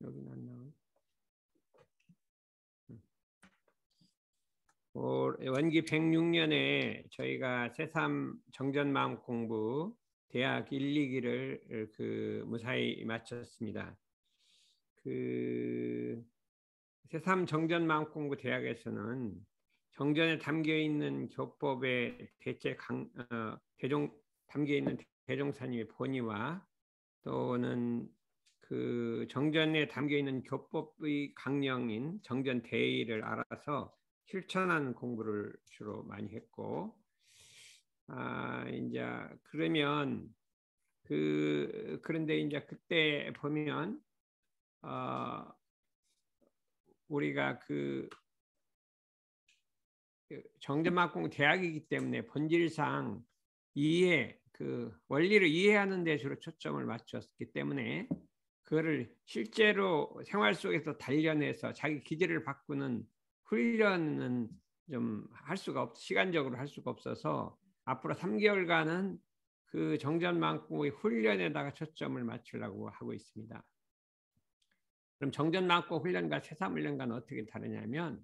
여기는 안 나오네. 원기 106년에 저희가 새삼 정전마음 공부 대학 1, 2기를 무사히 마쳤습니다. 새삼 정전마음 공부 대학에서는 정전에 담겨 있는 교법의 담겨 있는 대종사님의 본의와 또는 그 정전에 담겨 있는 교법의 강령인 정전 대의를 알아서 실천하는 공부를 주로 많이 했고, 이제 그러면 그런데 이제 그때 보면 우리가 정전마음 공부 대학이기 때문에 본질상 원리를 이해하는 데 주로 초점을 맞췄기 때문에 그거를 실제로 생활 속에서 단련해서 자기 기질을 바꾸는 훈련은 좀 시간적으로 할 수가 없어서 앞으로 3개월간은 그 정전마음 공부의 훈련에다가 초점을 맞추려고 하고 있습니다. 그럼 정전마음 공부 훈련과 새삼훈련과는 어떻게 다르냐면,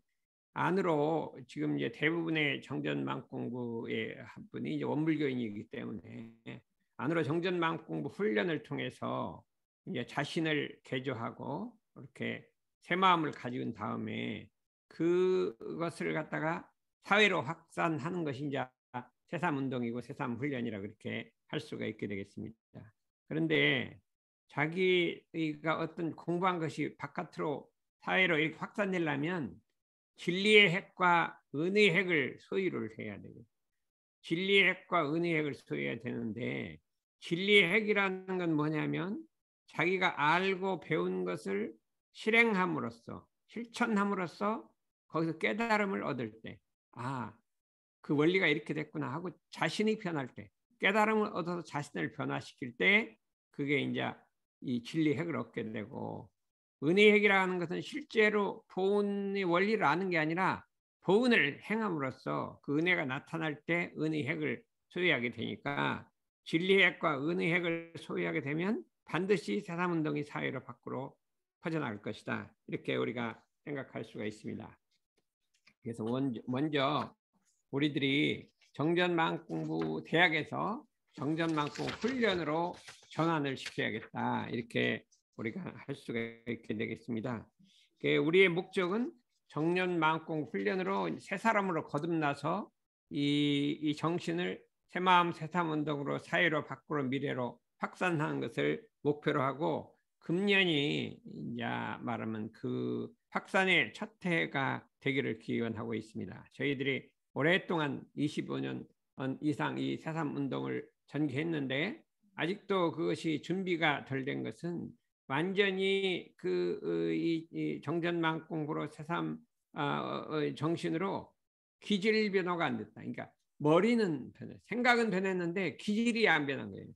안으로 지금 이제 대부분의 정전마음 공부의 한 분이 이제 원불교인이기 때문에 안으로 정전마음 공부 훈련을 통해서 이제 자신을 개조하고 이렇게 새 마음을 가진 다음에 그것을 갖다가 사회로 확산하는 것이 이제 새삼운동이고 새삼훈련이라 그렇게 할 수가 있게 되겠습니다. 그런데 자기가 어떤 공부한 것이 바깥으로 사회로 이렇게 확산되려면 진리의 핵과 은혜의 핵을 소유를 해야 돼요. 진리의 핵과 은혜의 핵을 소유해야 되는데, 진리의 핵이라는 건 뭐냐면 자기가 알고 배운 것을 실행함으로써, 실천함으로써 거기서 깨달음을 얻을 때, 그 원리가 이렇게 됐구나 하고 자신이 변할 때, 깨달음을 얻어서 자신을 변화시킬 때 그게 이제 이 진리의 핵을 얻게 되고, 은혜의 핵이라는 것은 실제로 보은의 원리를 아는 게 아니라 보은을 행함으로써 그 은혜가 나타날 때 은혜의 핵을 소유하게 되니까, 진리의 핵과 은혜의 핵을 소유하게 되면 반드시 새삼운동이 사회로 밖으로 퍼져나갈 것이다, 이렇게 우리가 생각할 수가 있습니다. 그래서 먼저 우리들이 정전마음 공부 대학에서 정전마음 공부 훈련으로 전환을 시켜야겠다, 이렇게 우리가 할 수가 있게 되겠습니다. 우리의 목적은 정전마음 공부 훈련으로 새 사람으로 거듭나서 이 정신을 새마음 새삼운동으로 사회로 밖으로 미래로 확산하는 것을 목표로 하고, 금년이 이제 말하면 그 확산의 첫 해가 되기를 기원하고 있습니다. 저희들이 오랫동안 25년 이상 이 새삼운동을 전개했는데 아직도 그것이 준비가 덜 된 것은 완전히 이 정전마음 공부로 새삼 정신으로 기질 변화가 안 됐다. 그러니까 머리는 생각은 변했는데 기질이 안 변한 거예요.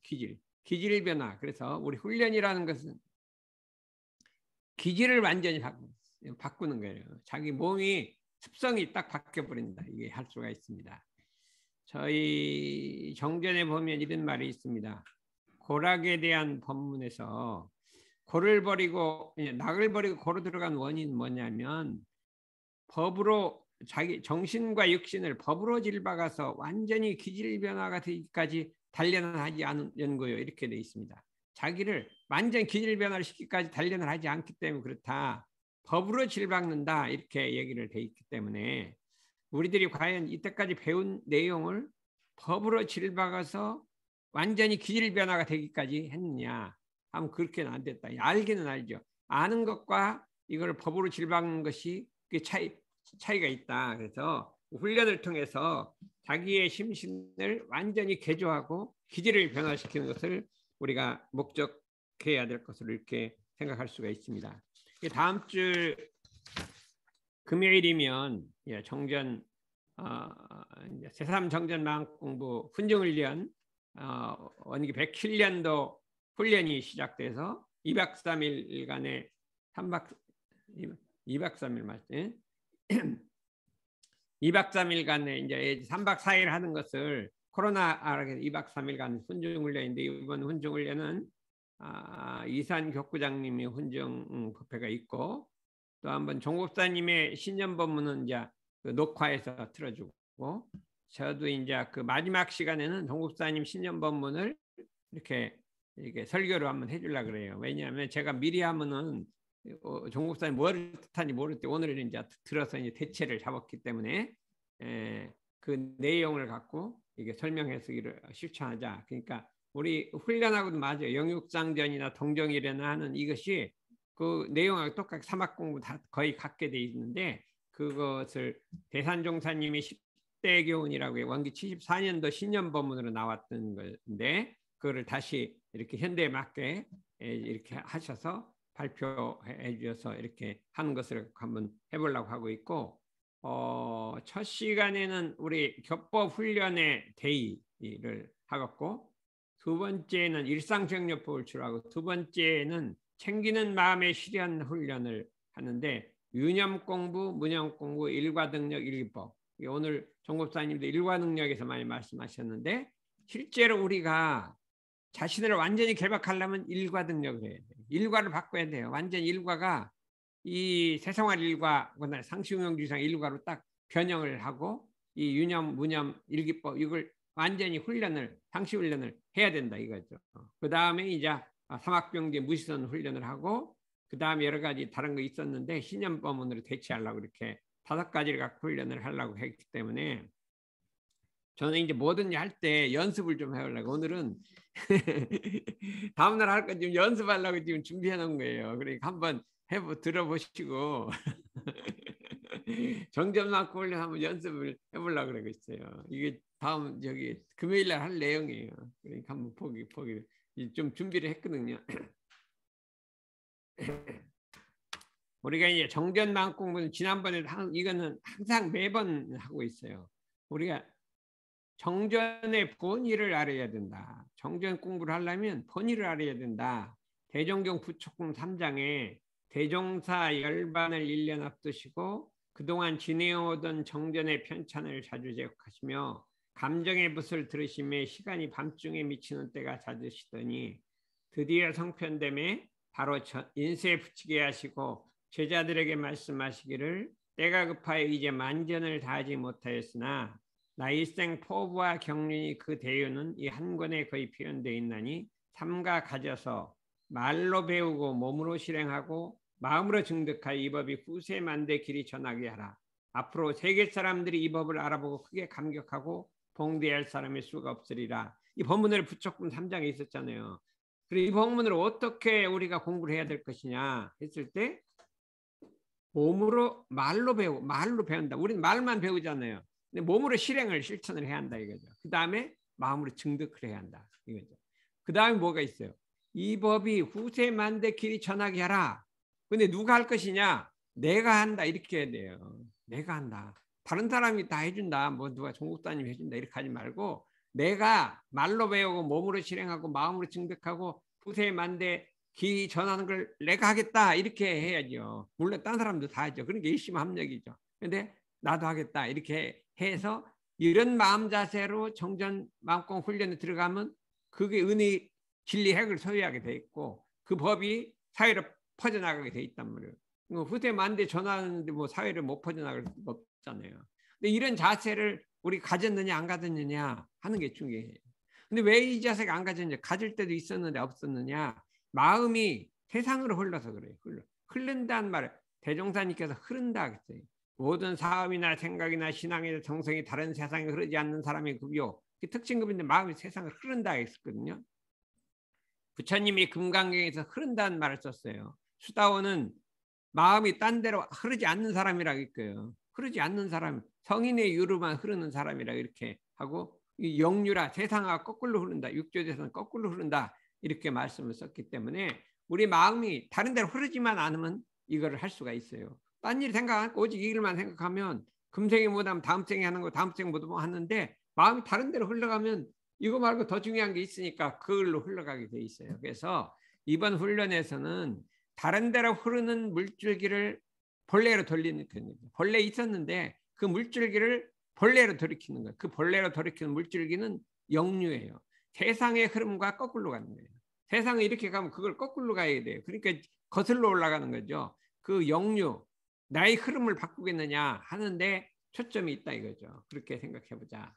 기질 변화. 그래서 우리 훈련이라는 것은 기질을 완전히 바꾸는 거예요. 자기 몸이 습성이 딱 바뀌어버린다, 이게 할 수가 있습니다. 저희 정전에 보면 이런 말이 있습니다. 고락에 대한 법문에서 고를 버리고 낙을 버리고 고로 들어간 원인은 뭐냐면, 법으로 자기 정신과 육신을 법으로 질박아서 완전히 기질 변화가 되기까지 단련을 하지 않은 거예요, 이렇게 돼 있습니다. 자기를 완전 기질 변화를 시키기까지 단련을 하지 않기 때문에 그렇다, 법으로 질박는다, 이렇게 얘기를 돼 있기 때문에 우리들이 과연 이때까지 배운 내용을 법으로 질박아서 완전히 기질 변화가 되기까지 했느냐 하면 그렇게는 안 됐다. 알기는 알죠. 아는 것과 이걸 법으로 질박는 것이 차이가 있다. 그래서 훈련을 통해서 자기의 심신을 완전히 개조하고 기질을 변화시키는 것을 우리가 목적해야 될 것으로 이렇게 생각할 수가 있습니다. 다음 주 금요일이면 정전 새삼 정전마음 공부 훈증훈련 원기 107년도 훈련이 시작돼서 2박 3일간의 2박 3일 맞지? 2박 3일간에 이제 3박 4일 하는 것을 코로나 2박 3일간 훈증훈련인데 이번 훈증훈련은 이산 격구장님이 훈증 부패가 있고 또 한번 종국사님의 신년법문은 이제 그 녹화해서 틀어주고 저도 이제 그 마지막 시간에는 종국사님 신년법문을 이렇게 설교로 한번 해주려고 그래요. 왜냐하면 제가 미리 하면은 종국사님 뭐를 뜻하는지 모를 때 오늘은 이제 들어서 이제 대체를 잡았기 때문에 그 내용을 갖고 이게 설명해서 실천하자. 그러니까 우리 훈련하고도 맞아요. 영육상전이나 동정일이나 하는 이것이 그 내용하고 똑같이 사막 공부 다 거의 같게 돼 있는데 그것을 대산종사님이 10대 교훈이라고 원기 74년도 신년법문으로 나왔던 건데 그거를 다시 이렇게 현대에 맞게 이렇게 하셔서 발표해 주셔서 이렇게 하는 것을 한번 해보려고 하고 있고 첫 시간에는 우리 격법 훈련의 데이를 하겠고 두 번째는 일상생활법을 주라고 두 번째는 챙기는 마음의 실현 훈련을 하는데 유념 공부, 문형 공부, 일과능력, 일기법 오늘 종국사님도 일과능력에서 많이 말씀하셨는데 실제로 우리가 자신을 완전히 개박하려면 일과능력을 해야 돼요. 일과를 바꿔야 돼요. 완전히 일과가 이 세생활 일과, 상시응용주의상 일과로 딱 변형을 하고 이 유념, 무념, 일기법 이걸 완전히 훈련을 상시 훈련을 해야 된다 이거죠. 그 다음에 이제 사막병제 무시선 훈련을 하고 그 다음에 여러 가지 다른 거 있었는데 신념법문으로 대체하려고 이렇게 5가지를 갖고 훈련을 하려고 했기 때문에 저는 이제 뭐든지 할 때 연습을 좀 해보려고 오늘은 다음날 할 거 지금 연습하려고 지금 준비해 놓은 거예요. 그러니까 한번 들어보시고 정점만큼 훈련 한번 연습을 해보려고 그러고 있어요. 이게 다음 저기 금요일 날 할 내용이에요. 그러니까 한번 보기 좀 준비를 했거든요. 우리가 이제 정전만 공부는 지난번에 이거는 항상 매번 하고 있어요. 우리가 정전의 본의를 알아야 된다. 정전 공부를 하려면 본의를 알아야 된다. 대종경 부촉공 3장에 대종사 열반을 1년 앞두시고 그동안 지내오던 정전의 편찬을 자주 제곡하시며 감정의 붓을 들으심에 시간이 밤중에 미치는 때가 잦으시더니 드디어 성편됨에 바로 인쇄에 붙이게 하시고 제자들에게 말씀하시기를 때가 급하여 이제 만전을 다하지 못하였으나 나 일생 포부와 경륜이 그 대유는 이 한 권에 거의 표현되어 있나니 삼가 가져서 말로 배우고 몸으로 실행하고 마음으로 증득하여 이 법이 후세 만대 길이 전하게 하라. 앞으로 세계 사람들이 이 법을 알아보고 크게 감격하고 봉대할 사람일 수가 없으리라. 이 본문을 부촉금 3장에 있었잖아요. 그리고 이 본문을 어떻게 우리가 공부를 해야 될 것이냐 했을 때 몸으로 말로 배운다. 우리는 말만 배우잖아요. 근데 몸으로 실천을 해야 한다 이거죠. 그 다음에 마음으로 증득을 해야 한다 이거죠. 그 다음에 뭐가 있어요? 이 법이 후세 만대 길이 전하게 하라. 근데 누가 할 것이냐? 내가 한다 이렇게 해야 돼요. 내가 한다. 다른 사람이 다 해준다. 뭐 누가 종국사님 해준다 이렇게 하지 말고 내가 말로 배우고 몸으로 실행하고 마음으로 증득하고 후세 만대 길이 전하는 걸 내가 하겠다 이렇게 해야죠. 물론 다른 사람도 다 하죠. 그러니까 일심합력이죠. 근데 나도 하겠다 이렇게 해서 이런 마음 자세로 정전 마음공 훈련에 들어가면 그게 은혜 진리 핵을 소유하게 돼 있고 그 법이 사회로 퍼져나가게 돼 있단 말이에요. 후대 만대 전하는데 뭐 사회를 못 퍼져나갈 수가 없잖아요. 근데 이런 자세를 우리 가졌느냐 안 가졌느냐 하는 게 중요해요. 근데 왜 이 자세가 안 가졌느냐? 가질 때도 있었는데 없었느냐? 마음이 세상으로 흘러서 그래요. 흐른다는 말을 대종사님께서 흐른다 그랬어요. 모든 사업이나 생각이나 신앙이나 정성이 다른 세상에 흐르지 않는 사람의 급이요. 그 특징급인데 마음이 세상을 흐른다 했었거든요. 부처님이 금강경에서 흐른다는 말을 썼어요. 수다원은 마음이 딴 데로 흐르지 않는 사람이라고 했고요. 흐르지 않는 사람, 성인의 유로만 흐르는 사람이라고 이렇게 하고 영유라 세상과 거꾸로 흐른다. 육조대선 거꾸로 흐른다. 이렇게 말씀을 썼기 때문에 우리 마음이 다른 데로 흐르지만 않으면 이거를 할 수가 있어요. 딴 일 생각하고 오직 이 일만 생각하면 금생에 못하면 다음 생에 하는 거 다음 생에 못하면 하는데 마음이 다른 데로 흘러가면 이거 말고 더 중요한 게 있으니까 그걸로 흘러가게 돼 있어요. 그래서 이번 훈련에서는 다른 데로 흐르는 물줄기를 본래로 돌리는 거예요. 본래 있었는데 그 물줄기를 본래로 돌이키는 거예요. 그 본래로 돌이키는 물줄기는 역류예요. 세상의 흐름과 거꾸로 가는 거예요. 세상에 이렇게 가면 그걸 거꾸로 가야 돼요. 그러니까 거슬러 올라가는 거죠. 그 역류, 나의 흐름을 바꾸겠느냐 하는데 초점이 있다 이거죠. 그렇게 생각해 보자.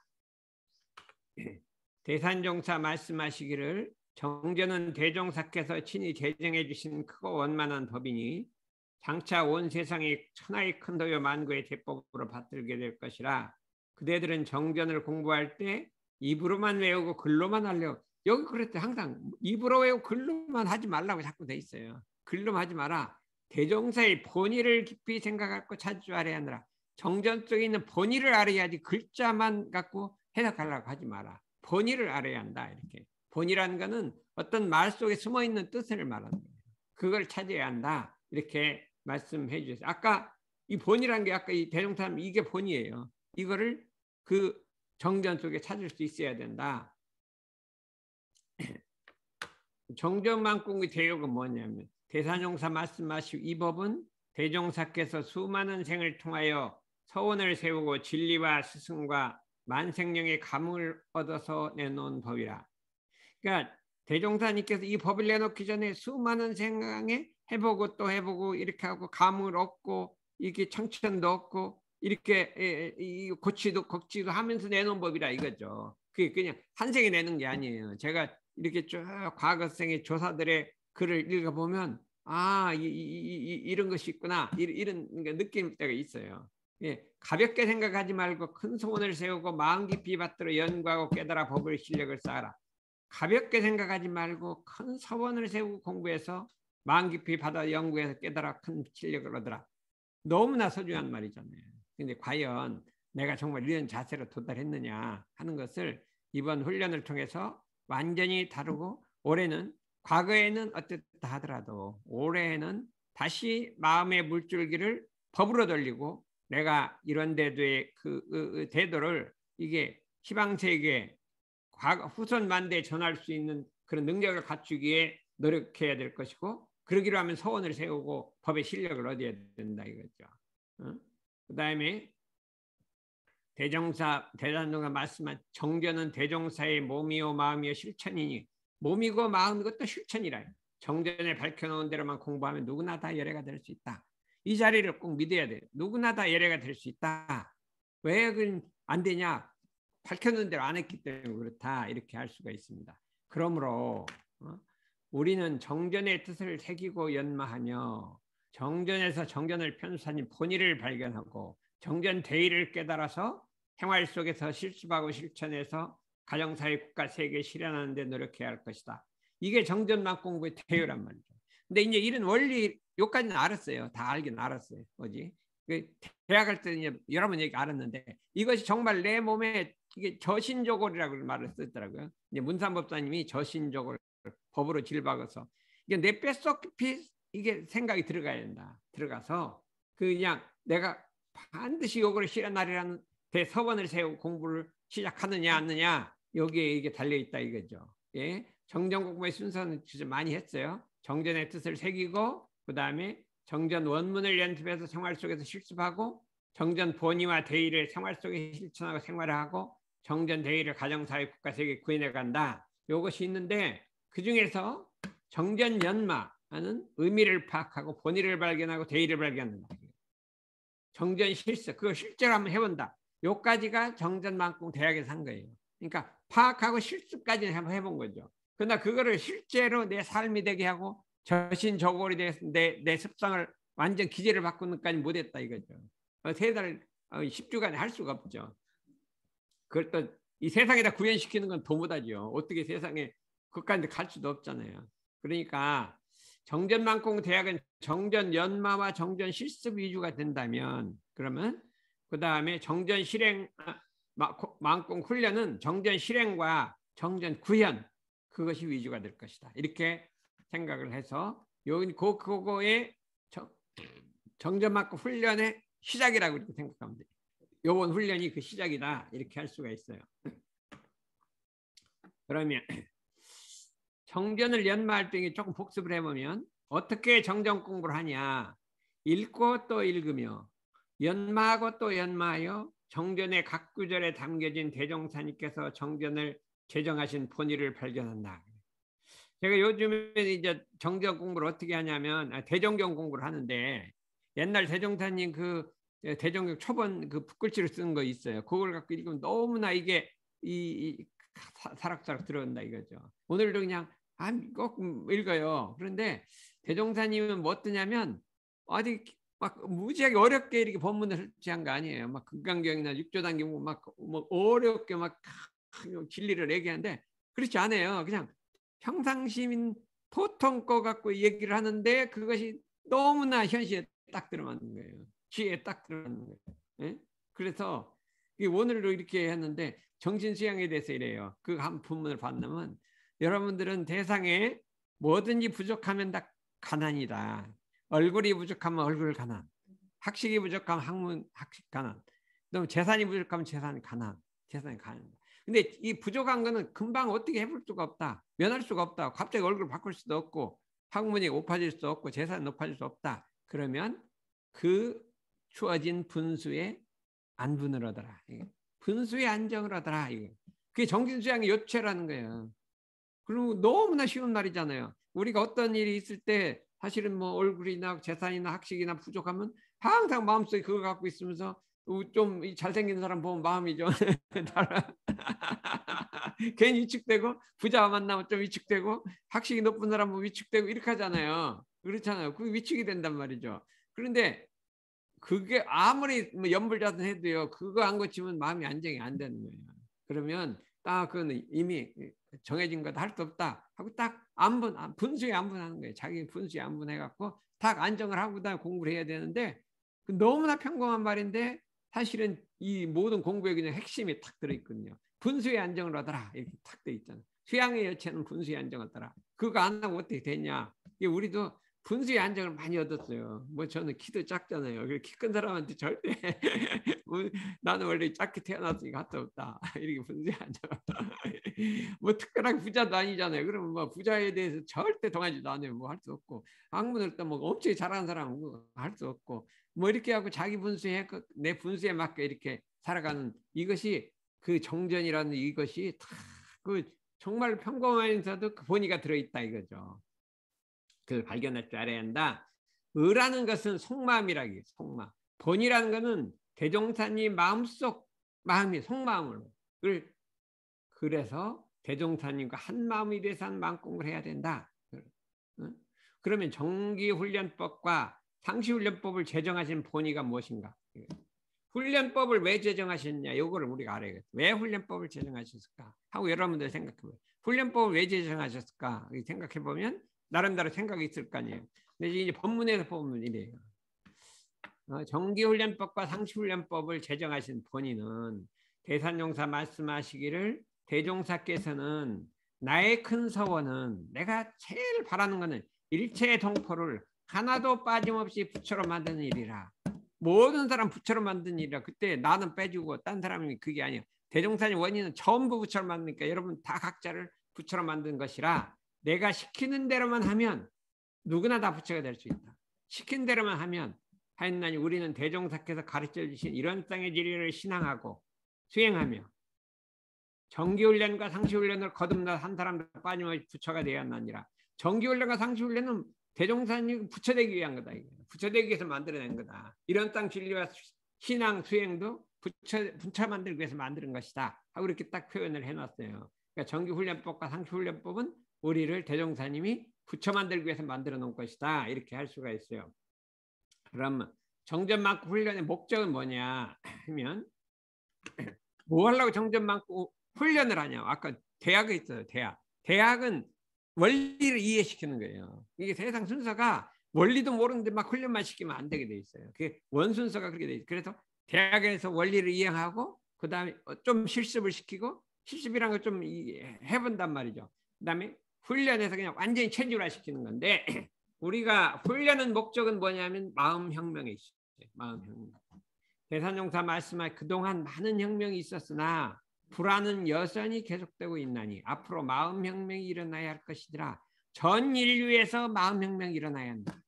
대산종사 말씀하시기를 정전은 대종사께서 친히 제정해 주신 크고 원만한 법이니 장차 온 세상이 천하의 큰 도요 만구의 제법으로 받들게 될 것이라 그대들은 정전을 공부할 때 입으로만 외우고 글로만 하려고 여기 그랬대. 항상 입으로 외우고 글로만 하지 말라고 자꾸 돼 있어요. 글로만 하지 마라. 대종사의 본의를 깊이 생각하고 찾을 줄 알아야 하느라. 정전 속에 있는 본의를 알아야지 글자만 갖고 해석하려고 하지 마라. 본의를 알아야 한다. 이렇게. 본의라는 것은 어떤 말 속에 숨어 있는 뜻을 말하는 거예요. 그걸 찾아야 한다. 이렇게 말씀해 주셨어요. 아까 이 본이라는 게 아까 이 대종사 이게 본이에요. 이거를 그 정전 속에 찾을 수 있어야 된다. 정전만공의 대욕은 뭐냐면 대산종사 말씀하시고 이 법은 대종사께서 수많은 생을 통하여 서원을 세우고 진리와 스승과 만생령의 감을 얻어서 내놓은 법이라. 그러니까 대종사님께서 이 법을 내놓기 전에 수많은 생에 해보고 또 해보고 이렇게 하고 감을 얻고 이렇게 청천도 얻고 이렇게 고치도 걱지도 하면서 내놓은 법이라 이거죠. 그게 그냥 한 생에 내는 게 아니에요. 제가 이렇게 쭉 과거생의 조사들의 글을 읽어보면 이런 것이 있구나 이런 느낄 때가 있어요. 예, 가볍게 생각하지 말고 큰 소원을 세우고 마음 깊이 받들어 연구하고 깨달아 법을 실력을 쌓아라. 가볍게 생각하지 말고 큰 서원을 세우고 공부해서 마음 깊이 받아 연구해서 깨달아 큰 실력을 얻으라. 너무나 소중한 말이잖아요. 근데 과연 내가 정말 이런 자세로 도달했느냐 하는 것을 이번 훈련을 통해서 완전히 다루고 올해는 과거에는 어쨌다 하더라도 올해에는 다시 마음의 물줄기를 법으로 돌리고 내가 이런 대도의 그 대도를 이게 희망세계 후손 만대에 전할 수 있는 그런 능력을 갖추기에 노력해야 될 것이고 그러기로 하면 서원을 세우고 법의 실력을 얻어야 된다 이거죠. 그 다음에 대산종사 말씀한 정전은 대종사의 몸이요 마음이요 실천이니 몸이고 마음이고 또 실천이라. 정전에 밝혀놓은 대로만 공부하면 누구나 다 열애가 될 수 있다. 이 자리를 꼭 믿어야 돼요. 누구나 다 열애가 될 수 있다. 왜 안 되냐? 밝혀놓은 대로 안 했기 때문에 그렇다. 이렇게 할 수가 있습니다. 그러므로 우리는 정전의 뜻을 새기고 연마하며 정전에서 정전을 편수하니 본의를 발견하고 정전 대의를 깨달아서 생활 속에서 실습하고 실천해서 가정사회 국가 세계 실현하는 데 노력해야 할 것이다. 이게 정전만 공부의 대의란 말이죠. 근데 이제 이런 원리 여기까지는 알았어요. 다 알긴 알았어요. 뭐지? 대학 갈 때 이제 여러 번 얘기 알았는데 이것이 정말 내 몸에 이게 저신조골이라고 말을 쓰더라고요. 이제 문산법사님이 저신조골 법으로 질박아서 이게 내 뼛속 깊이 이게 생각이 들어가야 된다. 들어가서 그냥 내가 반드시 요거를 실현하리라는 대서원을 세우고 공부를 시작하느냐 않느냐 여기에 이게 달려 있다 이거죠. 예, 정전 공부의 순서는 진짜 많이 했어요. 정전의 뜻을 새기고 그 다음에 정전 원문을 연습해서 생활 속에서 실습하고 정전 본의와 대의를 생활 속에 실천하고 생활을 하고 정전 대의를 가정사회 국가세계에 구현해 간다. 이것이 있는데 그중에서 정전 연마하는 의미를 파악하고 본의를 발견하고 대의를 발견한다. 정전 실습 그거 실제로 한번 해본다. 요까지가 정전만공 대학에서 한 거예요. 그러니까 파악하고 실습까지는 한번 해본 거죠. 그러나 그거를 실제로 내 삶이 되게 하고 저신저골이 돼서 내 습성을 완전 기제를 바꾸는 까지 못했다 이거죠. 3달 10주간에 할 수가 없죠. 그걸 또 이 세상에다 구현시키는 건 도무다죠. 어떻게 세상에 그까지 갈 수도 없잖아요. 그러니까 정전만공 대학은 정전 연마와 정전 실습 위주가 된다면 그러면 그 다음에 정전 실행 만공 훈련은 정전 실행과 정전 구현 그것이 위주가 될 것이다. 이렇게 생각을 해서 그거의 정전만공 훈련의 시작이라고 이렇게 생각하면 돼요. 이번 훈련이 그 시작이다 이렇게 할 수가 있어요. 그러면 정전을 연마할 때 조금 복습을 해보면 어떻게 정전 공부를 하냐. 읽고 또 읽으며 연마하고 또 연마하여 정전의 각 구절에 담겨진 대종사님께서 정전을 제정하신 본의를 발견한다. 제가 요즘에 이제 정전 공부를 어떻게 하냐면 대종경 공부를 하는데 옛날 대종사님 그 대종경 초본 그 붓글씨를 쓴 거 있어요. 그걸 갖고 읽으면 너무나 이게 이 사락사락 들어온다 이거죠. 오늘도 그냥 꼭 읽어요. 그런데 대종사님은 뭐 어떠냐면 어디 막 무지하게 어렵게 이렇게 본문을 설치한 거 아니에요. 막 금강경이나 육조단경 막 뭐 어렵게 막 진리를 얘기하는데 그렇지 않아요. 그냥 평상시민 보통 거 갖고 얘기를 하는데 그것이 너무나 현실에 딱 들어맞는 거예요. 귀에 딱 들어맞는 거예요. 예? 그래서 오늘도 이렇게 했는데 정신수양에 대해서 이래요. 그 한 부분을 봤다면 여러분들은 대상에 뭐든지 부족하면 다 가난이다. 얼굴이 부족하면 얼굴 가난, 학식이 부족하면 학문 학식 가난, 또 재산이 부족하면 재산 가난, 재산이 가난. 근데 이 부족한 거는 금방 어떻게 해볼 수가 없다. 면할 수가 없다. 갑자기 얼굴 바꿀 수도 없고 학문이 높아질 수도 없고 재산이 높아질 수 없다. 그러면 그 주어진 분수에 안분을 하더라. 분수에 안정을 하더라. 그게 정신수양의 요체라는 거예요. 그리고 너무나 쉬운 말이잖아요. 우리가 어떤 일이 있을 때 사실은 뭐 얼굴이나 재산이나 학식이나 부족하면 항상 마음속에 그거 갖고 있으면서 좀 잘생긴 사람 보면 마음이 좀 괜히 위축되고 부자 만나면 좀 위축되고 학식이 높은 사람 보면 위축되고 이렇게 하잖아요. 그렇잖아요. 그 위축이 된단 말이죠. 그런데 그게 아무리 뭐 연불자든 해도요. 그거 안 고치면 마음이 안정이 안 되는 거예요. 그러면 딱 그건 이미 정해진 것 할 수 없다 하고 딱 분수에 안분하는 거예요. 자기 분수에 안분해갖고 딱 안정을 하고 다 공부를 해야 되는데 너무나 평범한 말인데 사실은 이 모든 공부에 그냥 핵심이 탁 들어있거든요. 분수에 안정을 하더라 이렇게 탁 돼 있잖아요. 수양의 여체는 분수에 안정하더라. 그거 안 하고 어떻게 되냐. 우리도 분수의 안정을 많이 얻었어요. 뭐 저는 키도 작잖아요. 키 큰 사람한테 절대 나는 원래 작게 태어났으니까 할 수 없다. 이렇게 분수의 안정. 뭐 특별하게 부자도 아니잖아요. 그러면 뭐 부자에 대해서 절대 동하지도 않아요. 뭐 할 수 없고 학문을 또 뭐 엄청 잘하는 사람은 뭐 할 수 없고 뭐 이렇게 하고 자기 분수에 내 분수에 맞게 이렇게 살아가는 이것이 그 정전이라는 이것이 그 정말 평범하면서도 그 본의가 들어있다 이거죠. 그걸 발견할 줄 알아야 한다. 의라는 것은 속마음이라기 속마음. 본이라는 것은 대종사님 마음속 마음이 속마음으로. 그래서 대종사님과 한 마음이 돼서 한 마음 공부를 해야 된다. 그러면 정기훈련법과 상시훈련법을 제정하신 본의가 무엇인가? 훈련법을 왜 제정하셨냐? 이거를 우리가 알아야겠다. 왜 훈련법을 제정하셨을까? 하고 여러분들 생각해보세요. 훈련법을 왜 제정하셨을까? 생각해보면 나름대로 생각이 있을 거 아니에요. 근데 이제 법문에서 보면 이래요. 정기훈련법과 상시훈련법을 제정하신 본인은 대산용사 말씀하시기를 대종사께서는 나의 큰 서원은 내가 제일 바라는 것은 일체의 동포를 하나도 빠짐없이 부처로 만드는 일이라. 모든 사람 부처로 만드는 일이라. 그때 나는 빼주고 딴 사람이 그게 아니에요. 대종사의 원인은 전부 부처로 만드니까 여러분 다 각자를 부처로 만든 것이라 내가 시키는 대로만 하면 누구나 다 부처가 될 수 있다. 시킨 대로만 하면 하였나니 우리는 대종사께서 가르쳐 주신 이런 땅의 진리를 신앙하고 수행하며 정기훈련과 상시훈련을 거듭나 한 사람도 빠짐없이 부처가 되었나니라. 정기훈련과 상시훈련은 대종사님 부처되기 위한 거다. 부처되기 위해서 만들어낸 거다. 이런 땅 진리와 신앙 수행도 부처 만들기 위해서 만드는 것이다. 하고 이렇게 딱 표현을 해놨어요. 그러니까 정기훈련법과 상시훈련법은 우리를 대종사님이 부처 만들기 위해서 만들어 놓은 것이다. 이렇게 할 수가 있어요. 그러면 정전만고 훈련의 목적은 뭐냐 하면 뭐 하려고 정전만고 훈련을 하냐. 아까 대학이 있어요. 대학은 원리를 이해시키는 거예요. 이게 세상 순서가 원리도 모르는데 막 훈련만 시키면 안 되게 돼 있어요. 그게 원순서가 그렇게 돼 있어요. 그래서 대학에서 원리를 이해하고 그 다음에 좀 실습을 시키고 실습이란 걸 좀 해본단 말이죠. 그 다음에 훈련해서 그냥 완전히 체질화 시키는 건데 우리가 훈련의 목적은 뭐냐면 마음혁명에 있어요. 마음혁명. 대산용사 말씀할 그동안 많은 혁명이 있었으나 불안은 여전히 계속되고 있나니 앞으로 마음혁명이 일어나야 할 것이더라. 전 인류에서 마음혁명이 일어나야 한다.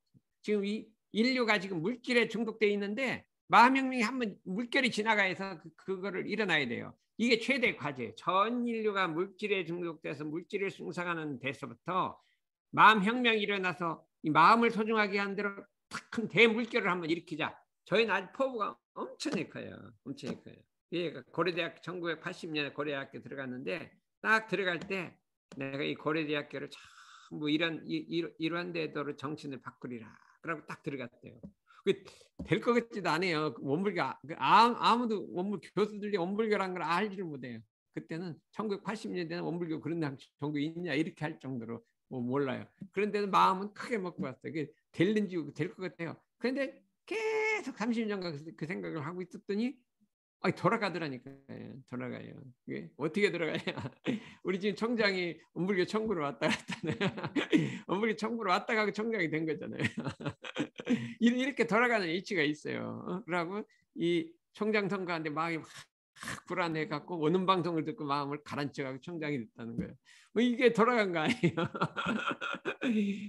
지금 이 인류가 지금 물질에 중독되어 있는데 마음혁명이 한번 물결이 지나가서 그거를 일어나야 돼요. 이게 최대 과제. 전 인류가 물질에 중독돼서 물질을 숭상하는 데서부터 마음혁명이 일어나서 이 마음을 소중하게 한 대로 탁 큰 대물결을 한번 일으키자. 저희는 아직 포부가 엄청 커요. 엄청 커요. 예, 고려대학교 1980년에 고려대학교 들어갔는데 딱 들어갈 때 내가 이 고려대학교를 전부 이러한 데도로 정신을 바꾸리라. 그러고 딱 들어갔대요. 될 것 같지도 않아요. 원불교 아무도 원불 교수들이 원불교란 걸 알지를 못해요. 그때는 1980년대는 원불교 그런 종교 있냐 이렇게 할 정도로 뭐 몰라요. 그런데도 마음은 크게 먹고 왔어요. 될는지 될 것 같아요. 그런데 계속 30년간 그 생각을 하고 있었더니 돌아가더라니까요. 돌아가요. 어떻게 돌아가냐. 우리 지금 청장이 원불교 청구로 왔다 갔다 원불교 청구로 왔다 가고 청장이 된 거잖아요. 이렇게 돌아가는 이치가 있어요. 그러고 이 청장 선거하는데 마음이 막 불안해 갖고 오는 방송을 듣고 마음을 가라앉혀가고 청장이 됐다는 거예요. 이게 돌아간 거 아니에요.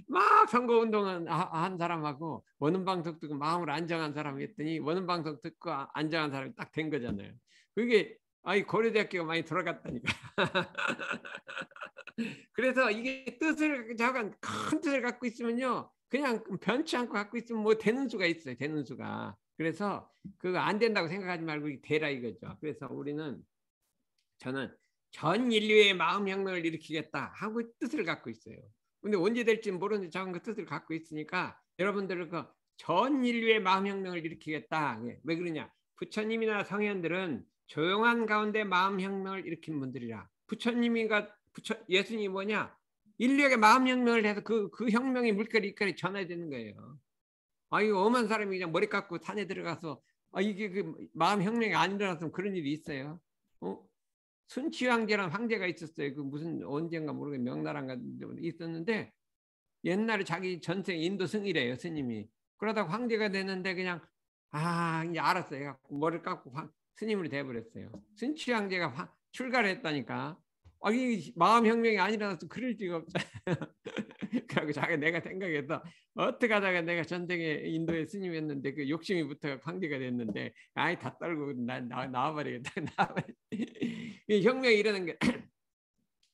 막 선거운동은 한 사람하고 오는 방송 듣고 마음을 안정한 사람이 했더니 오는 방송 듣고 안정한 사람이 딱 된 거잖아요. 그게 고려대학교가 많이 돌아갔다니까. 그래서 이게 뜻을 작은 큰 뜻을 갖고 있으면요, 그냥 변치 않고 갖고 있으면 뭐 되는 수가 있어요. 되는 수가. 그래서 그거 안 된다고 생각하지 말고 되라 이거죠. 그래서 저는 전 인류의 마음혁명을 일으키겠다 하고 뜻을 갖고 있어요. 근데 언제 될지 모르는데 저는 그 뜻을 갖고 있으니까 여러분들 전 인류의 마음혁명을 일으키겠다. 왜 그러냐? 부처님이나 성현들은 조용한 가운데 마음혁명을 일으킨 분들이라. 예수님이 뭐냐? 인류에게 마음혁명을 해서 그 혁명의 물결이 이까지 전해지는 거예요. 이거 엄한 사람이 그냥 머리 깎고 산에 들어가서 이게 그 마음혁명이 안 일어났으면 그런 일이 있어요. 순치 황제라는 황제가 있었어요. 그 무슨 언젠가 모르겠 명나라인가 있었는데 옛날에 자기 전생 인도 승이래요. 스님이. 그러다가 황제가 됐는데 그냥 이제 알았어요. 머리를 깎고 스님으로 돼버렸어요. 순치 황제가 출가를 했다니까. 이 마음혁명이 안 일어나서 그럴 리가 없잖아요. 그리고 내가 생각해서 어떻게 하다가 내가 전생에 인도에 스님했는데 그 욕심이 붙어 황제가 됐는데 다 떨고 나와버리겠다. 이 혁명이 일어난 게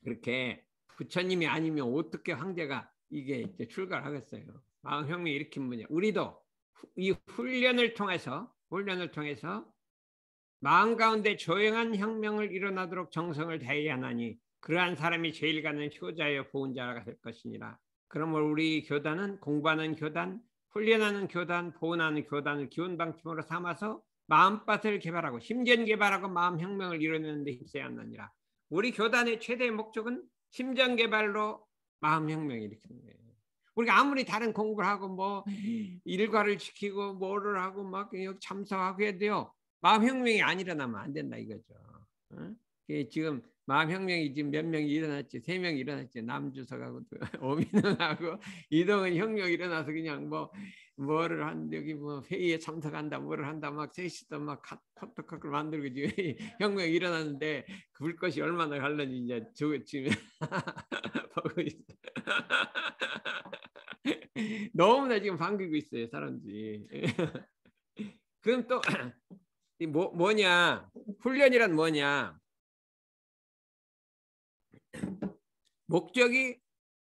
그렇게 부처님이 아니면 어떻게 황제가 이게 이제 출가를 하겠어요. 마음혁명 일으킨 분이야. 우리도 이 훈련을 통해서 마음 가운데 조용한 혁명을 일어나도록 정성을 다해야 하나니 그러한 사람이 제일 가는 효자여 보훈자가 될 것이니라. 그러므로 우리 교단은 공부하는 교단, 훈련하는 교단, 보훈하는 교단을 기원방침으로 삼아서 마음밭을 개발하고 심전 개발하고 마음혁명을 이뤄내는 데 힘써야 하느니라. 우리 교단의 최대 목적은 심전 개발로 마음혁명을 일으키는 거예요. 우리가 아무리 다른 공부를 하고 뭐 일과를 지키고 뭐를 하고 막 참석하고 해야 돼요. 마음혁명이 안 일어나면 안 된다 이거죠. 지금 마음혁명이 지금 몇 명이 일어났지? 3명이 일어났지. 남주석하고 오민영하고 이동은 혁명 일어나서 그냥 뭐를 여기 회의에 참석한다 뭐를 한다 막 셋이서 막 카톡을 만들고 지금 혁명이 일어났는데 그 것이 얼마나 갈는지 이제 지금 보고 있어. 너무나 지금 반기고 있어요 사람들이. 그럼 또 뭐냐? 훈련이란 뭐냐? 목적이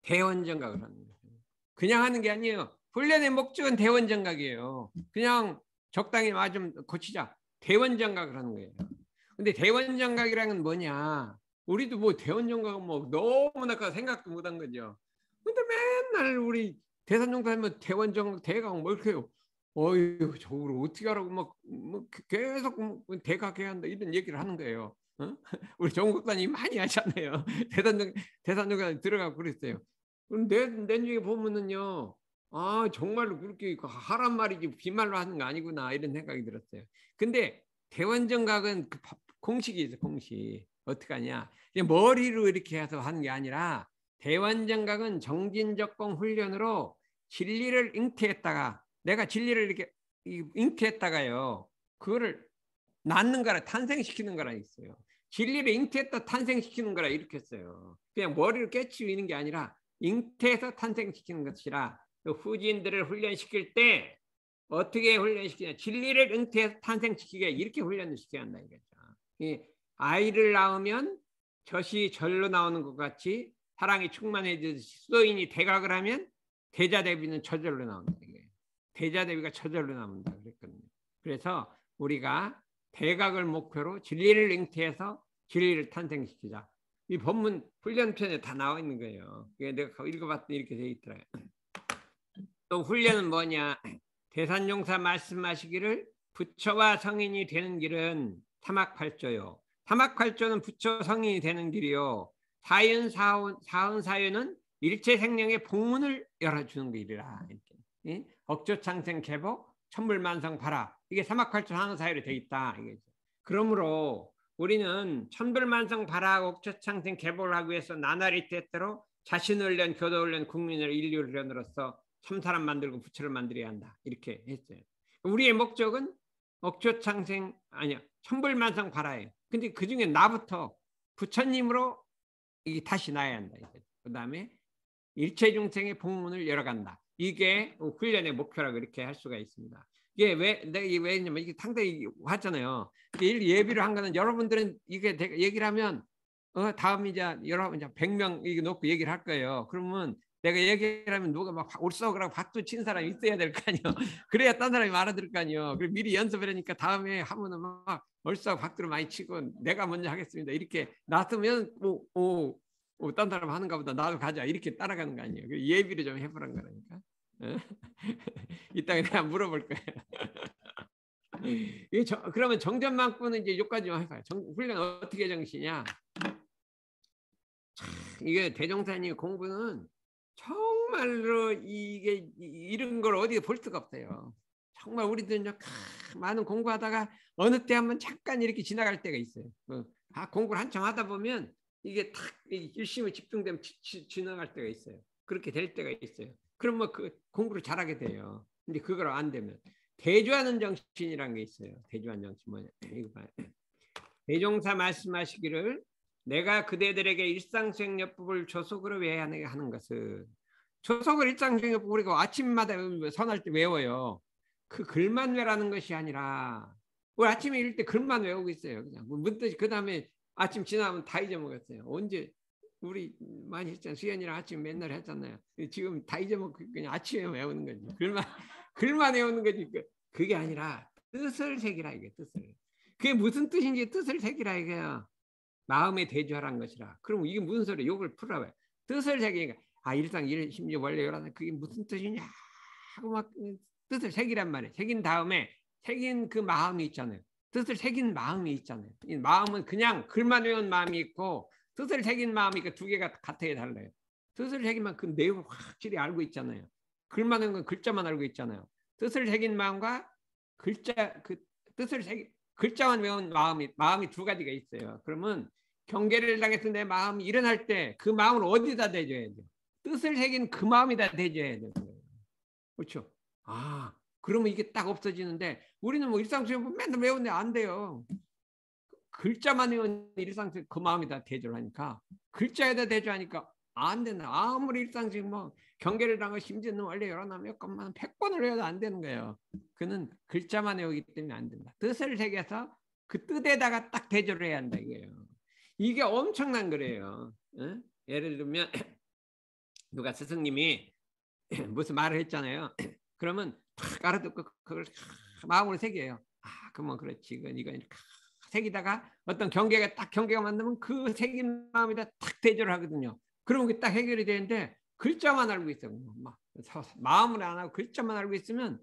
대원정각을 하는 거예요. 그냥 하는 게 아니에요. 훈련의 목적은 대원정각이에요. 그냥 적당히 좀 고치자. 대원정각을 하는 거예요. 근데 대원정각이라는 건 뭐냐? 우리도 뭐 대원정각은 뭐 너무나 생각도 못한 거죠. 근데 맨날 우리 대산정각 하면 대원정각 대각 뭐 이렇게 저걸 어떻게 하라고 뭐 계속 대각해야 한다 이런 얘기를 하는 거예요. 우리 정국사님 많이 하잖아요. 대산정각 들어가고 그랬어요. 내 중에 보면은요, 정말로 그렇게 하란 말이지 빈말로 하는 거 아니구나 이런 생각이 들었어요. 근데 대원정각은 공식이 있어. 공식 어떻게 하냐? 머리로 이렇게 해서 하는 게 아니라 대원정각은 정진적공 훈련으로 진리를 잉태했다가 내가 진리를 이렇게 잉태했다가요 그거를 낳는 거라 탄생시키는 거라 있어요. 진리를 잉태해서 탄생시키는 거라 이렇게 했어요. 그냥 머리를 깨치는 게 아니라 잉태해서 탄생시키는 것이라 그 후진들을 훈련시킬 때 어떻게 훈련시키냐. 진리를 잉태해서 탄생시키게 이렇게 훈련을 시켜야 한다 이거죠. 이 아이를 낳으면 젖이 절로 나오는 것 같이 사랑이 충만해지듯이 수도인이 대각을 하면 대자대비는 저절로 나온다. 이게 대자대비가 저절로 나온다 그랬거든요. 그래서 우리가 대각을 목표로 진리를 잉태해서 진리를 탄생시키자. 이 본문 훈련편에 다 나와 있는 거예요. 내가 읽어봤더니 이렇게 돼 있더라고요. 또 훈련은 뭐냐. 대산용사 말씀하시기를 부처와 성인이 되는 길은 사막팔조요. 사막팔조는 부처 성인이 되는 길이요. 사은사유는 일체 생명의 복문을 열어주는 길이라. 이렇게. 억조창생 개복 천불만성 발화. 이게 사막팔조 사은사유로 되어 있다. 이게. 그러므로 우리는 천불만성 발화 억조창생 개복을 하기 위해서 나날이 때때로 자신을 련 교도를 련 국민을 인류를 련으로서 참사람 만들고 부처를 만들어야 한다. 이렇게 했어요. 우리의 목적은 억조창생 아니야 천불만성 발화예요. 근데 그중에 나부터 부처님으로 이게 다시 나야 한다. 그 다음에 일체 중생의 복문을 열어간다. 이게 훈련의 목표라고 이렇게 할 수가 있습니다. 이게 왜냐면 이게 상당히 하잖아요. 예비를 한 거는 여러분들은 이게 얘기를 하면 다음 이제 여러분 이제 100명 이거 놓고 얘기를 할 거예요. 그러면 내가 얘기를 하면 누가 막 올싸우라고 박수 친 사람이 있어야 될 거 아니에요. 그래야 딴 사람이 알아들을 거 아니에요. 그리고 미리 연습을 하니까 다음에 하면은 막 올싸고 박수를 많이 치고 내가 먼저 하겠습니다. 이렇게 놔두면 딴 사람 하는가 보다 나도 가자 이렇게 따라가는 거 아니에요. 예비를 좀 해보란 거라니까. 이따가 내가 물어볼 거예요. 그러면 정전만꾸는 이제 여기까지만 해봐요. 훈련 어떻게 정시냐. 이게 대종사님 공부는 정말로 이게 이런 걸 어디에 볼 수가 없어요. 정말 우리들은 많은 공부하다가 어느 때 한번 잠깐 이렇게 지나갈 때가 있어요. 공부를 한참 하다 보면 이게 탁 열심히 집중되면 지나갈 때가 있어요. 그렇게 될 때가 있어요. 그럼 뭐 그 공부를 잘하게 돼요. 근데 그걸 안 되면 대주하는 정신이라는 게 있어요. 대주하는 정신 뭐냐? 이거 봐요. 대종사 말씀하시기를 내가 그대들에게 일상수행요법을 조속으로 외워야 하는 것은 조속을 일상수행요법 우리가 아침마다 선할 때 외워요. 그 글만 외라는 것이 아니라 우리 아침에 일때 글만 외우고 있어요. 그냥 문득 그 다음에 아침 지나면 다 잊어먹었어요. 언제 우리 많이 했잖아요. 수연이랑 아침 맨날 했잖아요. 지금 다 잊어먹고 그냥 아침에 외우는 거지. 글만 외우는 거지. 그게 아니라 뜻을 새기라 이게 뜻을. 그게 무슨 뜻인지 뜻을 새기라 이게요. 마음에 대주하라는 것이라. 그럼 이게 무슨 소리야? 욕을 풀어봐요. 뜻을 새기니까 일상 심지 원래 열하나 그게 무슨 뜻이냐 하고 막 뜻을 새기란 말이에요. 새긴 다음에 새긴 그 마음이 있잖아요. 뜻을 새긴 마음이 있잖아요. 이 마음은 그냥 글만 외운 마음이 있고 뜻을 새긴 마음이 두 개가 같아야 달라요. 뜻을 새기면 그 내용을 확실히 알고 있잖아요. 글만 외운 건 글자만 알고 있잖아요. 뜻을 새긴 마음과 뜻을 새긴 글자만 외운 마음이 두 가지가 있어요. 그러면 경계를 당해서 내 마음이 일어날 때 그 마음을 어디다 대줘야 돼요? 뜻을 새긴 그 마음에다 대줘야 돼요. 그렇죠? 그러면 이게 딱 없어지는데 우리는 뭐 일상수행 맨날 외우는데 안 돼요. 글자만 외운 일상수행 그 마음에다 대줘를 하니까 글자에다 대줘하니까 안 된다. 아무리 일상수행 뭐 경계를 당하고 심지어는 원래 열어놔 몇 건만 100번을 외워도 안 되는 거예요. 그는 글자만 외우기 때문에 안 된다. 뜻을 새겨서 그 뜻에다가 딱 대조를 해야 한다 이거예요. 이게 엄청난 거래요. 예를 들면 누가 스승님이 무슨 말을 했잖아요. 그러면 탁 알아듣고 그걸 마음으로 새겨요. 그러면 그렇지. 이건 새기다가 어떤 경계가 만들면 그 새긴 마음에다 탁 대조를 하거든요. 그러면 그게 딱 해결이 되는데 글자만 알고 있어요. 마음을 안 하고 글자만 알고 있으면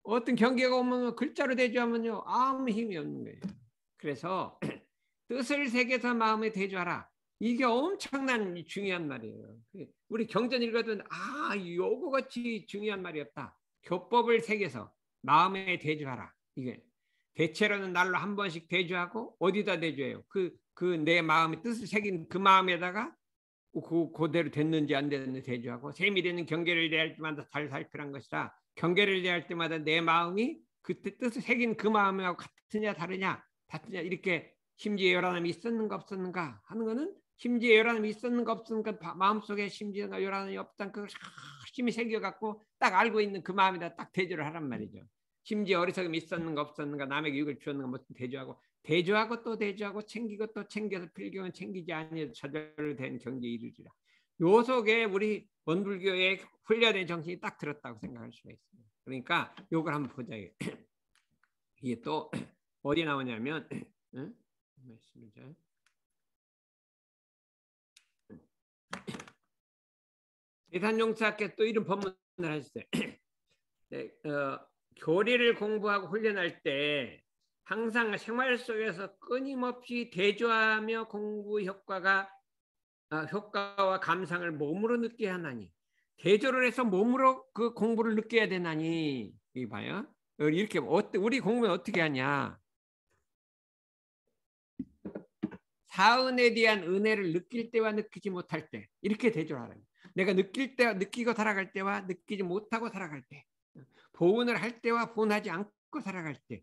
어떤 경계가 오면 글자로 대조하면요 아무 힘이 없는 거예요. 그래서 뜻을 새겨서 마음에 대조하라. 이게 엄청난 중요한 말이에요. 우리 경전 읽어도 요거같이 중요한 말이 없다. 교법을 새겨서 마음에 대조하라. 이게 대체로는 날로 한 번씩 대조하고 어디다 대조해요? 내 마음의 뜻을 새긴 그 마음에다가 그대로 됐는지 안 됐는지 대조하고 세밀히는 경계를 대할 때마다 잘 살피란 것이라 경계를 대할 때마다 내 마음이 그 뜻을 새긴 그 마음하고 같으냐 다르냐 이렇게 심지에 요란함이 있었는가 없었는가 하는 거는 심지에 요란함이 있었는가 없었는가 마음속에 심지어가 요란함이 없다는 그걸 열심히 새겨갖고 딱 알고 있는 그 마음에다 딱 대조를 하란 말이죠. 심지어 어리석음이 있었는가 없었는가 남에게 유익을 주었는가 뭐 대조하고 또 대조하고 챙기고 또 챙겨서 필경은 챙기지 아니해도 저절된 경지에 이르리라. 요 속에 우리 원불교의 훈련의 정신이 딱 들었다고 생각할 수가 있어요. 그러니까 요걸 한번 보자. 이게 또 어디 나오냐면 응? 대산용사께서 또 이런 법문을 하셨어요. 네, 교리를 공부하고 훈련할 때 항상 생활 속에서 끊임없이 대조하며 공부 효과와 감상을 몸으로 느껴야 하나니 대조를 해서 몸으로 그 공부를 느껴야 되나니 이 봐요. 이렇게 우리 공부는 어떻게 하냐? 사은에 대한 은혜를 느낄 때와 느끼지 못할 때 이렇게 대조를 하라는 거예요. 내가 느낄 때 느끼고 살아갈 때와 느끼지 못하고 살아갈 때, 보은을 할 때와 보은하지 않고 살아갈 때,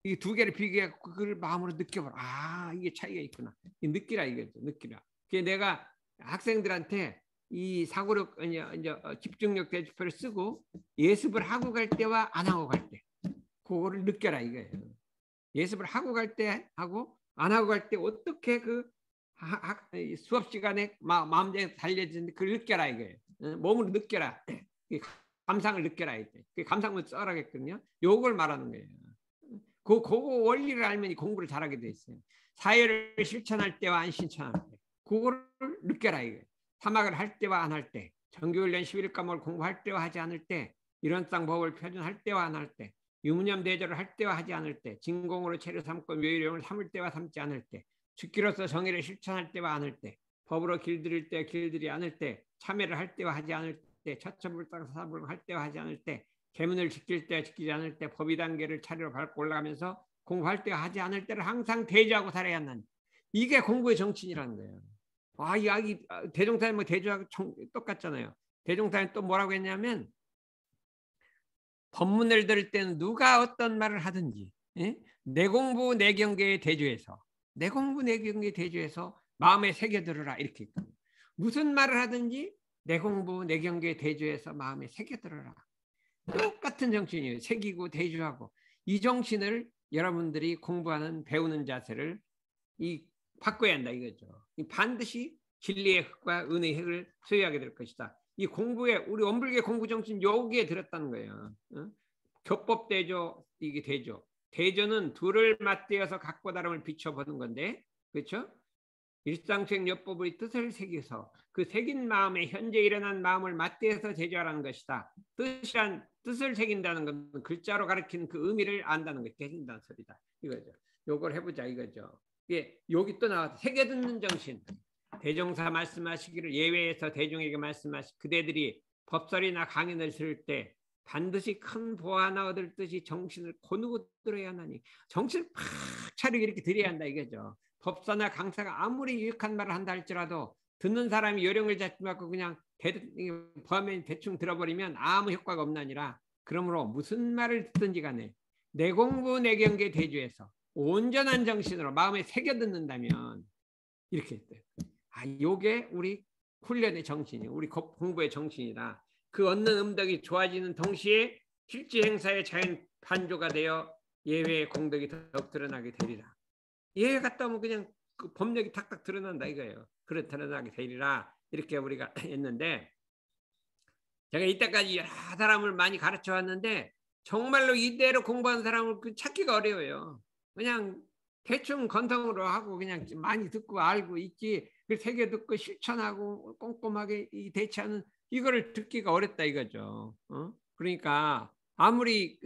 이 두 개를 비교해 그걸 마음으로 느껴봐라. 아, 이게 차이가 있구나. 느끼라 이거죠. 느끼라. 그게 내가 학생들한테 이 사고력 이제 집중력 대조표를 쓰고 예습을 하고 갈 때와 안 하고 갈 때, 그거를 느껴라 이거예요. 예습을 하고 갈 때 하고 안 하고 갈 때 어떻게 그 수업 시간에 마음대로 달려지는데 그걸 느껴라 이거예요. 몸으로 느껴라. 감상을 느껴라 이제. 감상을 써라겠거든요. 요걸 말하는 거예요. 그거 원리를 알면 공부를 잘하게 돼 있어요. 사회를 실천할 때와 안 실천할 때, 그거를 느껴라 이거예요. 사막을 할 때와 안 할 때, 정규훈련 11일 과목을 공부할 때와 하지 않을 때, 이론상 법을 표준할 때와 안 할 때, 유무념 대조를 할 때와 하지 않을 때, 진공으로 체를 삼고 묘의령을 삼을 때와 삼지 않을 때, 죽기로서 정의를 실천할 때와 안 할 때, 법으로 길들일 때 길들이 않을 때, 참회를 할 때와 하지 않을 때, 처처불 땅 사불 할 때와 하지 않을 때, 계문을 지킬 때 지키지 않을 때, 법의 단계를 차례로 밟고 올라가면서 공부할 때와 하지 않을 때를 항상 대조하고 살아야 한다는, 이게 공부의 정신이라는 거예요. 이 대종사님 뭐 대조하고 똑같잖아요. 대종사님 또 뭐라고 했냐면, 법문을 들을 때는 누가 어떤 말을 하든지 내 공부 내 경계에 대조해서 내 공부 내 경계에 대조해서 마음에 새겨들어라 이렇게 있거든요. 무슨 말을 하든지 내 공부 내 경계에 대조해서 마음에 새겨들어라. 똑같은 정신이에요. 새기고 대조하고 이 정신을 여러분들이 공부하는 배우는 자세를 바꿔야 한다 이거죠. 반드시 진리의 흙과 은혜의 흙을 소유하게 될 것이다. 이 공부에 우리 원불교 공부 정신 여기에 들었다는 거예요. 교법 대조 이게 대조. 대조는 둘을 맞대어서 각고 다름을 비춰보는 건데, 그렇죠? 일상생 요법의 뜻을 새겨서 그 새긴 마음에 현재 일어난 마음을 맞대어서 대조하라는 것이다. 뜻을 새긴다는 건 글자로 가리키는 그 의미를 안다는 것이 새긴다는 소리다. 이거죠. 요걸 해보자 이거죠. 예, 여기 또 나와서 새겨듣는 정신. 대종사 말씀하시기를 예외에서 대중에게 말씀하시 그대들이 법설이나 강연을 들을 때 반드시 큰 보화 하나 얻을 듯이 정신을 고누고 들어야 하나니 정신을 팍 차리게 이렇게 들여야 한다 이거죠. 법사나 강사가 아무리 유익한 말을 한다 할지라도 듣는 사람이 요령을 잡지 말고 그냥 범에 대충 들어버리면 아무 효과가 없나니라. 그러므로 무슨 말을 듣든지 간에 내 공부 내 경계에 대조해서 온전한 정신으로 마음에 새겨 듣는다면 이렇게 했대요. 요게 우리 훈련의 정신이 우리 공부의 정신이다. 그 얻는 음덕이 좋아지는 동시에 실제 행사의 자연 반조가 되어 예외의 공덕이 더욱 드러나게 되리라. 예외 갔다 오면 그냥 그 법력이 탁탁 드러난다 이거예요. 그래 드러나게 되리라 이렇게 우리가 했는데, 제가 이때까지 여러 사람을 많이 가르쳐 왔는데 정말로 이대로 공부하는 사람을 찾기가 어려워요. 그냥 대충 건성으로 하고 그냥 많이 듣고 알고 있지, 그 새겨 듣고 실천하고 꼼꼼하게 대처하는 이거를 듣기가 어렵다 이거죠. 그러니까 아무리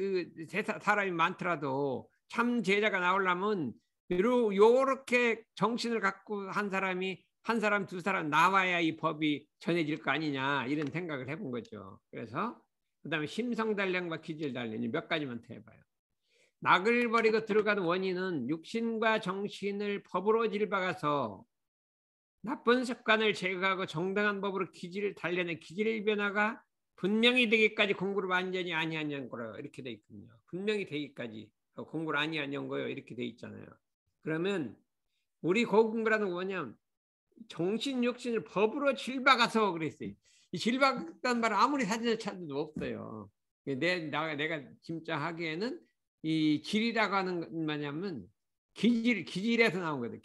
사람이 많더라도 참 제자가 나오려면 요렇게 정신을 갖고 한 사람이 한 사람 두 사람 나와야 이 법이 전해질 거 아니냐 이런 생각을 해본 거죠. 그래서 그다음에 심성단련과 기질단련 몇 가지만 더 해봐요. 낙을 버리고 들어가는 원인은 육신과 정신을 법으로 질박아서 나쁜 습관을 제거하고 정당한 법으로 기질을 단련해 기질의 변화가 분명히 되기까지 공부를 완전히 아니하는 거로 이렇게 돼 있거든요. 분명히 되기까지 공부를 아니하는 거요 이렇게 돼 있잖아요. 그러면 우리 고공부라는 건 뭐냐면 정신 육신을 법으로 질박아서 그랬어요. 이 질박한 말은 아무리 사전에 찾아도 없어요. 내가 진짜 하기에는 이 질이라고 하는 건 뭐냐면 기질에서 나온 거거든.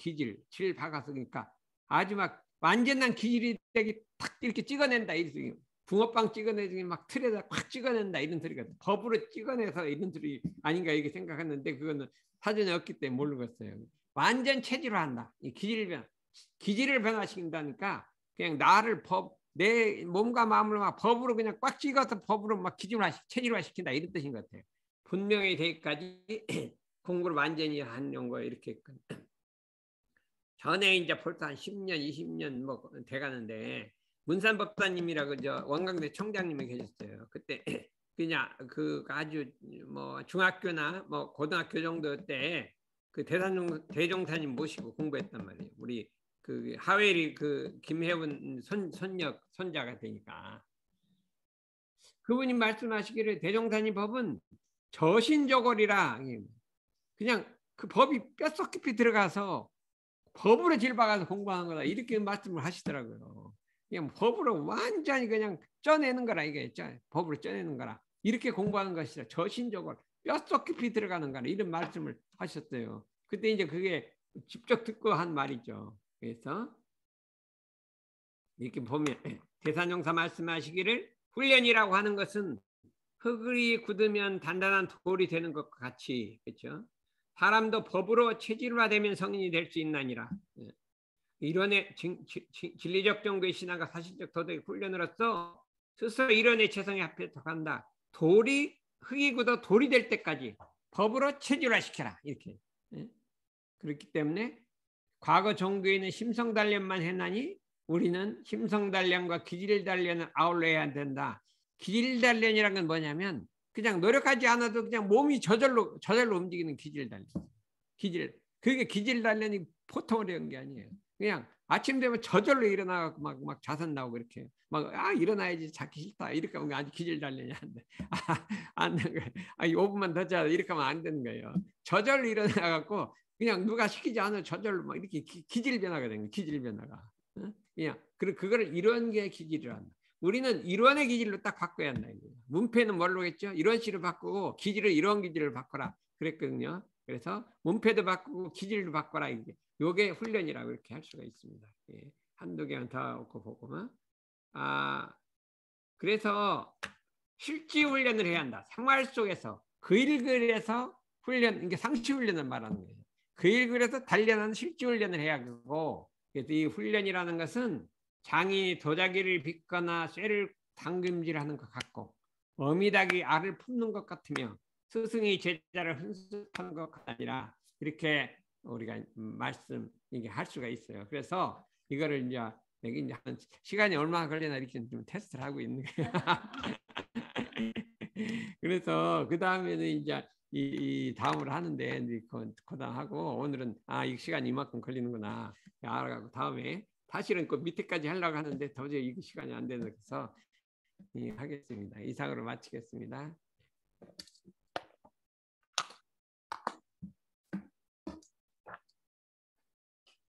질 박아서. 그러니까 아주 막 완전한 기질이 되게 탁 이렇게 찍어낸다. 이런 붕어빵 찍어내기 막 틀에다 팍 찍어낸다. 이런 소리거든. 법으로 찍어내서 이런 소리 아닌가 이렇게 생각했는데 그거는 사전에 없기 때문에 모르겠어요. 완전 체질화한다. 이 기질을 변화시킨다니까 그냥 나를 내 몸과 마음을 막 법으로 그냥 꽉 찍어서 법으로 막 체질화 시킨다 이런 뜻인 것 같아요. 분명히 되기까지 공부를 완전히 하는 거예요. 이렇게 전에 이제 벌써 한 10년, 20년 뭐 돼가는데 문산법사님이라고 저 원광대 청장님이 계셨어요. 그때 그냥 그 아주 뭐 중학교나 뭐 고등학교 정도 때 그 대종사님 모시고 공부했단 말이에요. 우리 그 하회리 그 김혜원 손자가 되니까 그분이 말씀하시기를 대종사님 법은 저신저골이라 그냥 그 법이 뼛속 깊이 들어가서 법으로 질박아서 공부하는 거다 이렇게 말씀을 하시더라고요. 그냥 법으로 완전히 그냥 쪄내는 거라 이게 법으로 쪄내는 거라 이렇게 공부하는 것이라 저신저골 뼛속 깊이 들어가는 거라 이런 말씀을 하셨어요. 그때 이제 그게 직접 듣고 한 말이죠. 그래서 이렇게 보면 대산용사 말씀하시기를 훈련이라고 하는 것은 흙이 굳으면 단단한 돌이 되는 것과 같이 그렇죠. 사람도 법으로 체질화되면 성인이 될 수 있나니라. 이론의 진리적 정도의 신화가 사실적 도덕의 훈련으로서 스스로 이론의 체성에 합해한다. 흙이 굳어 돌이 될 때까지 법으로 체질화시켜라. 이렇게. 그렇기 때문에 과거 종교에는 심성단련만 했나니 우리는 심성단련과 기질단련을 아울러야 된다. 기질단련이란 건 뭐냐면 그냥 노력하지 않아도 그냥 몸이 저절로 움직이는 기질단련. 그게 기질단련이 보통 어려운 게 아니에요. 그냥 아침 되면 저절로 일어나고 막 자선 나오고 이렇게 일어나야지 자기 싫다 이렇게 하면 아주 기질단련이 안 돼. 안 되는 거예요. 5분만 더 자 이렇게 하면 안 되는 거예요. 저절로 일어나갖고 그냥 누가 시키지 않아도 저절로 막 이렇게 기질 변화가 되는 거예요. 기질 변화가. 그냥 그거를 이런 게 기질이란다. 우리는 이론의 기질로 딱 바꿔야 한다. 문패는 뭘로 했죠? 이런 식으로 바꾸고 기질을 이런 기질을 바꿔라 그랬거든요. 그래서 문패도 바꾸고 기질도 바꿔라. 이게 훈련이라고 이렇게 할 수가 있습니다. 예. 한두 개만 더 보고 그래서 실지 훈련을 해야 한다. 생활 속에서 글에서 훈련, 이게 상시 훈련을 말하는 거예요. 글에서 단련하는 실지 훈련을 해야 하고 그래서 이 훈련이라는 것은 장이 도자기를 빚거나 쇠를 당김질하는 것 같고 어미닭이 알을 품는 것 같으며 스승이 제자를 훈습하는 것 아니라 이렇게 우리가 이게 할 수가 있어요. 그래서 이거를 이제 시간이 얼마나 걸리나 이렇게 좀 테스트를 하고 있는 거예요. 그래서 그 다음에는 이제 이 다음으로 하는데 고단하고 오늘은 이 시간이 이만큼 걸리는구나 알아가고 다음에 사실은 그 밑에까지 하려고 하는데 도저히 이 시간이 안 돼서 하겠습니다. 이상으로 마치겠습니다.